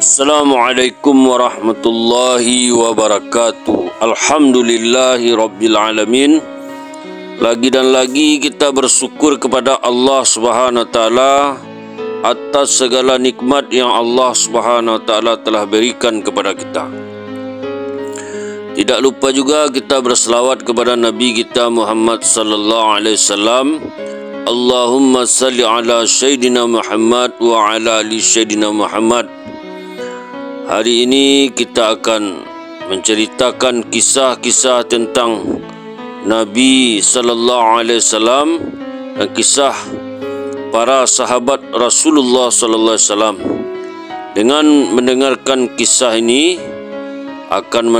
Assalamualaikum warahmatullahi wabarakatuh. Alhamdulillahi rabbil alamin. Lagi dan lagi kita bersyukur kepada Allah Subhanahu wa taala atas segala nikmat yang Allah Subhanahu wa taala telah berikan kepada kita. Tidak lupa juga kita berselawat kepada Nabi kita Muhammad sallallahu alaihi wasallam. Allahumma salli ala Sayyidina Muhammad wa ala ali Sayyidina Muhammad. Hari ini kita akan menceritakan kisah-kisah tentang Nabi sallallahu alaihi wasallam dan kisah para sahabat Rasulullah sallallahu alaihi wasallam. Dengan mendengarkan kisah ini akan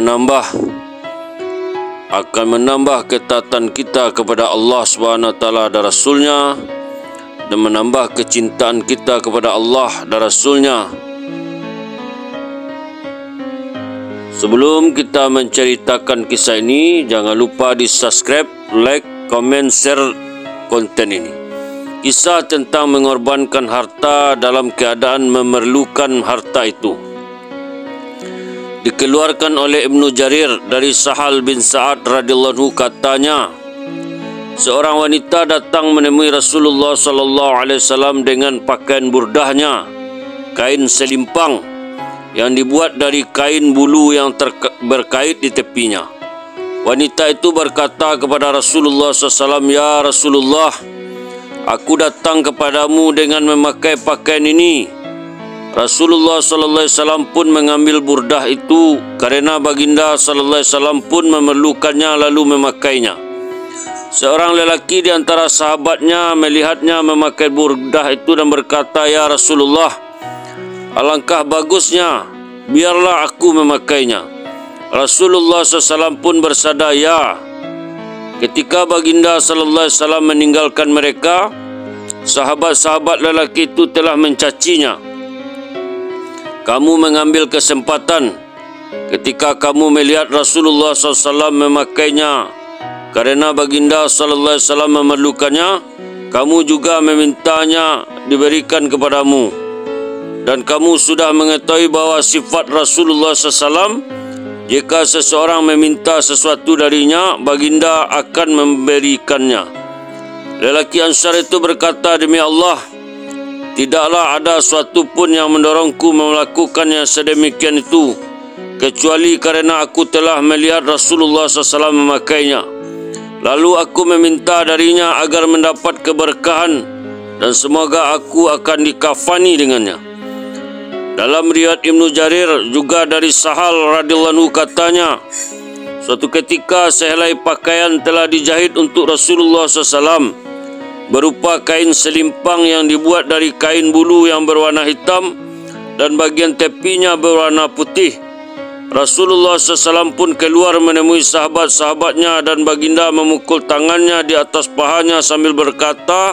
menambah ketaatan kita kepada Allah Subhanahu wa taala dan Rasulnya, dan menambah kecintaan kita kepada Allah dan Rasulnya. Sebelum kita menceritakan kisah ini, jangan lupa di subscribe, like, komen, share konten ini. Kisah tentang mengorbankan harta dalam keadaan memerlukan harta itu dikeluarkan oleh Ibnu Jarir dari Sahal bin Sa'ad radhiyallahu anhu, katanya, seorang wanita datang menemui Rasulullah sallallahu alaihi wasallam dengan pakaian burdahnya, kain selimpang yang dibuat dari kain bulu yang berkait di tepinya. Wanita itu berkata kepada Rasulullah SAW, "Ya Rasulullah, aku datang kepadamu dengan memakai pakaian ini." Rasulullah SAW pun mengambil burdah itu karena baginda SAW pun memerlukannya lalu memakainya. Seorang lelaki di antara sahabatnya melihatnya memakai burdah itu dan berkata, "Ya Rasulullah, alangkah bagusnya, biarlah aku memakainya." Rasulullah SAW pun bersabda, "Ya." Ketika baginda SAW meninggalkan mereka, sahabat-sahabat lelaki itu telah mencacinya. "Kamu mengambil kesempatan ketika kamu melihat Rasulullah SAW memakainya karena baginda SAW memerlukannya, kamu juga memintanya diberikan kepadamu. Dan kamu sudah mengetahui bahawa sifat Rasulullah SAW, jika seseorang meminta sesuatu darinya, baginda akan memberikannya." Lelaki Ansar itu berkata, "Demi Allah, tidaklah ada suatu pun yang mendorongku melakukan yang sedemikian itu, kecuali karena aku telah melihat Rasulullah SAW memakainya. Lalu aku meminta darinya agar mendapat keberkahan dan semoga aku akan dikafani dengannya." Dalam riwayat Ibnu Jarir juga dari Sahal radhiyallahu anhu, katanya, suatu ketika sehelai pakaian telah dijahit untuk Rasulullah SAW berupa kain selimpang yang dibuat dari kain bulu yang berwarna hitam dan bagian tepinya berwarna putih. Rasulullah SAW pun keluar menemui sahabat-sahabatnya dan baginda memukul tangannya di atas pahanya sambil berkata,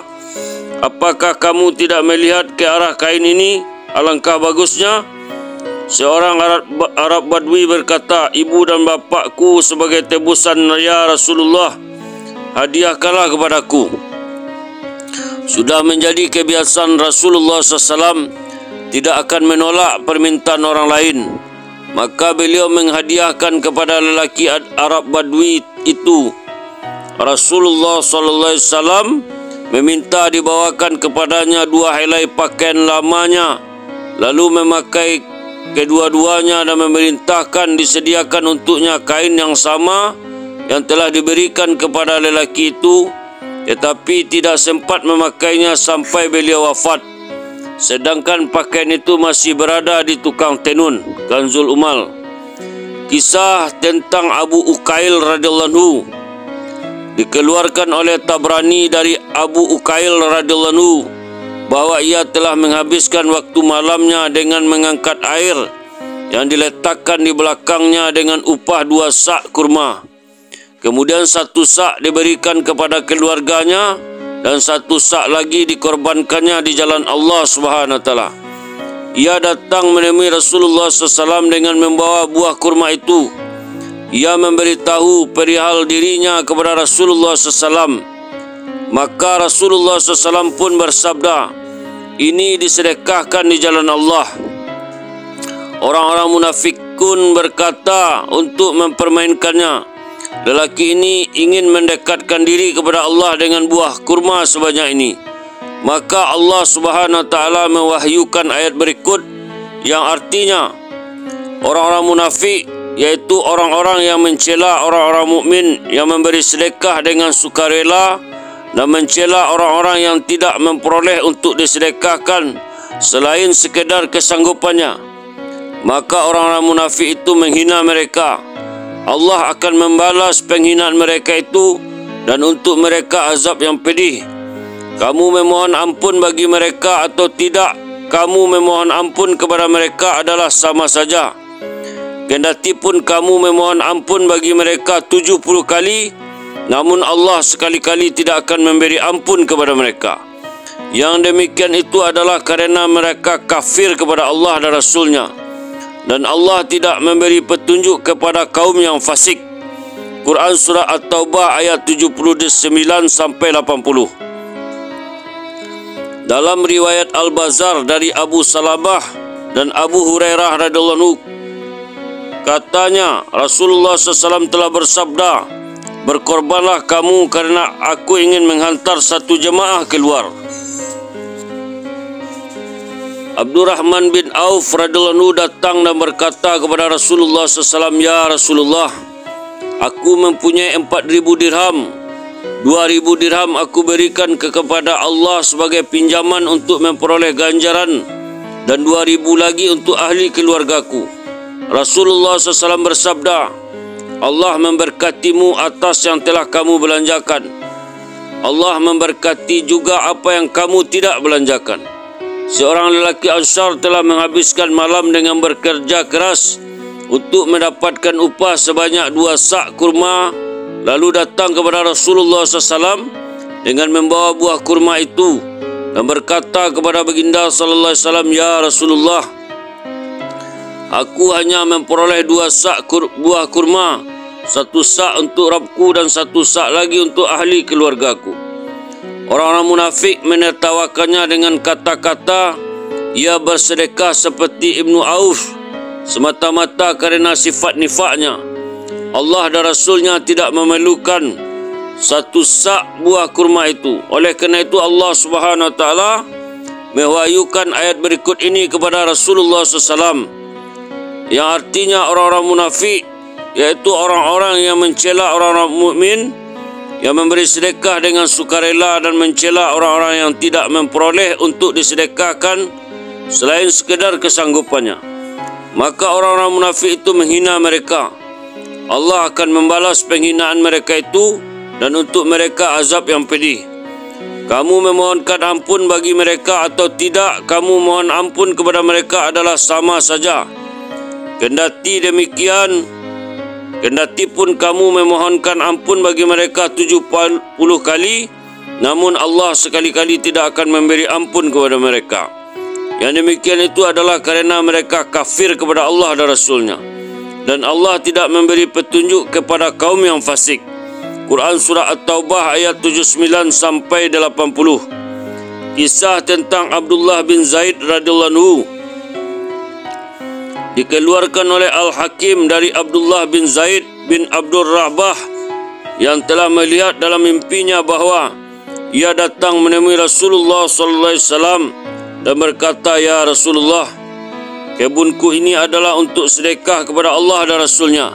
"Apakah kamu tidak melihat ke arah kain ini? Alangkah bagusnya." Seorang Arab Badui berkata, "Ibu dan bapakku sebagai tebusan ya Rasulullah, hadiahkanlah kepadaku." Sudah menjadi kebiasaan Rasulullah SAW tidak akan menolak permintaan orang lain. Maka beliau menghadiahkan kepada lelaki Arab Badui itu. Rasulullah SAW meminta dibawakan kepadanya 2 helai pakaian lamanya, lalu memakai kedua-duanya dan memerintahkan disediakan untuknya kain yang sama yang telah diberikan kepada lelaki itu, tetapi tidak sempat memakainya sampai beliau wafat. Sedangkan pakaian itu masih berada di tukang tenun, Kanzul Umal. Kisah tentang Abu Ukail radhiyallahu anhu dikeluarkan oleh Tabrani dari Abu Ukail radhiyallahu anhu bahawa ia telah menghabiskan waktu malamnya dengan mengangkat air yang diletakkan di belakangnya dengan upah 2 sak kurma. Kemudian 1 sak diberikan kepada keluarganya dan 1 sak lagi dikorbankannya di jalan Allah Subhanahu wa taala. Ia datang menemui Rasulullah SAW dengan membawa buah kurma itu. Ia memberitahu perihal dirinya kepada Rasulullah SAW. Maka Rasulullah SAW pun bersabda, "Ini disedekahkan di jalan Allah." Orang-orang munafikun berkata untuk mempermainkannya, lelaki ini ingin mendekatkan diri kepada Allah dengan buah kurma sebanyak ini. Maka Allah Subhanahu wa taala mewahyukan ayat berikut yang artinya, orang-orang munafik yaitu orang-orang yang mencela orang-orang mukmin yang memberi sedekah dengan sukarela dan mencela orang-orang yang tidak memperoleh untuk disedekahkan selain sekedar kesanggupannya. Maka orang-orang munafik itu menghina mereka. Allah akan membalas penghinaan mereka itu dan untuk mereka azab yang pedih. Kamu memohon ampun bagi mereka atau tidak, kamu memohon ampun kepada mereka adalah sama saja. Kendati pun kamu memohon ampun bagi mereka 70 kali, namun Allah sekali-kali tidak akan memberi ampun kepada mereka. Yang demikian itu adalah kerana mereka kafir kepada Allah dan Rasulnya, dan Allah tidak memberi petunjuk kepada kaum yang fasik. Quran Surah At-Taubah ayat 79 sampai 80. Dalam riwayat Al-Bazar dari Abu Salamah dan Abu Hurairah radhiyallahu anhu, katanya Rasulullah SAW telah bersabda, berkorbanlah kamu kerana aku ingin menghantar satu jemaah keluar. Abdurrahman bin Auf radhiyallahu anhu datang dan berkata kepada Rasulullah SAW, ya Rasulullah, aku mempunyai 4.000 dirham. 2.000 dirham aku berikan kepada Allah sebagai pinjaman untuk memperoleh ganjaran, dan 2.000 lagi untuk ahli keluargaku. Rasulullah SAW bersabda, Allah memberkatimu atas yang telah kamu belanjakan. Allah memberkati juga apa yang kamu tidak belanjakan. Seorang lelaki Ansar telah menghabiskan malam dengan bekerja keras untuk mendapatkan upah sebanyak 2 sak kurma, lalu datang kepada Rasulullah SAW dengan membawa buah kurma itu dan berkata kepada baginda sallallahu alaihi wasallam, ya Rasulullah, aku hanya memperoleh 2 sak buah kurma, 1 sak untuk Rabbku dan 1 sak lagi untuk ahli keluargaku. Orang-orang munafik menertawakannya dengan kata-kata, ia bersedekah seperti Ibnu Auf, semata-mata kerana sifat nifaknya. Allah dan Rasulnya tidak memerlukan 1 sak buah kurma itu. Oleh kerana itu Allah Subhanahu wa taala mewahyukan ayat berikut ini kepada Rasulullah SAW, yang artinya orang-orang munafik yaitu orang-orang yang mencela orang-orang mukmin yang memberi sedekah dengan sukarela dan mencela orang-orang yang tidak memperoleh untuk disedekahkan selain sekedar kesanggupannya. Maka orang-orang munafik itu menghina mereka. Allah akan membalas penghinaan mereka itu dan untuk mereka azab yang pedih. Kamu memohonkan ampun bagi mereka atau tidak, kamu mohon ampun kepada mereka adalah sama saja. Kendati pun kamu memohonkan ampun bagi mereka 70 kali, namun Allah sekali-kali tidak akan memberi ampun kepada mereka. Yang demikian itu adalah kerana mereka kafir kepada Allah dan Rasulnya, dan Allah tidak memberi petunjuk kepada kaum yang fasik. Quran Surah At-Taubah ayat 79 sampai 80. Kisah tentang Abdullah bin Zaid radhiyallahu anhu dikeluarkan oleh Al-Hakim dari Abdullah bin Zaid bin Abdul Rahbah yang telah melihat dalam mimpinya bahawa ia datang menemui Rasulullah sallallahu alaihi wasallam dan berkata, ya Rasulullah, kebunku ini adalah untuk sedekah kepada Allah dan Rasulnya.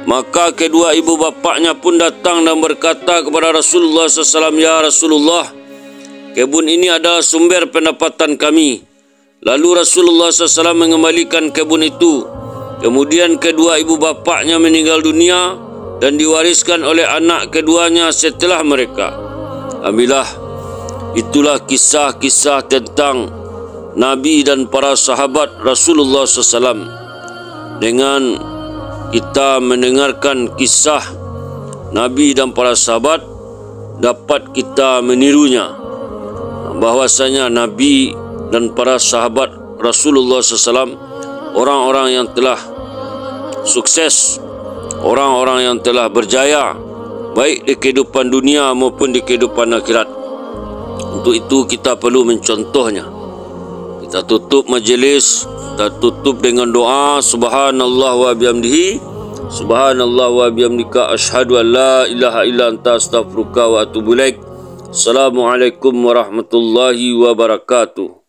Maka kedua ibu bapaknya pun datang dan berkata kepada Rasulullah SAW, ya Rasulullah, kebun ini adalah sumber pendapatan kami. Lalu Rasulullah SAW mengembalikan kebun itu. Kemudian kedua ibu bapaknya meninggal dunia dan diwariskan oleh anak keduanya setelah mereka. Alhamdulillah, itulah kisah-kisah tentang Nabi dan para sahabat Rasulullah SAW. Dengan kita mendengarkan kisah Nabi dan para sahabat, dapat kita menirunya bahwasanya Nabi dan para sahabat Rasulullah SAW orang-orang yang telah sukses, orang-orang yang telah berjaya baik di kehidupan dunia maupun di kehidupan akhirat. Untuk itu kita perlu mencontohnya. Kita tutup majlis Kita tutup dengan doa. Subhanallah wa bihamdihi, subhanallah wa bihamdika, asyhadu an la ilaha illa anta, astaghfiruka wa atubu ilaik. Assalamualaikum warahmatullahi wabarakatuh.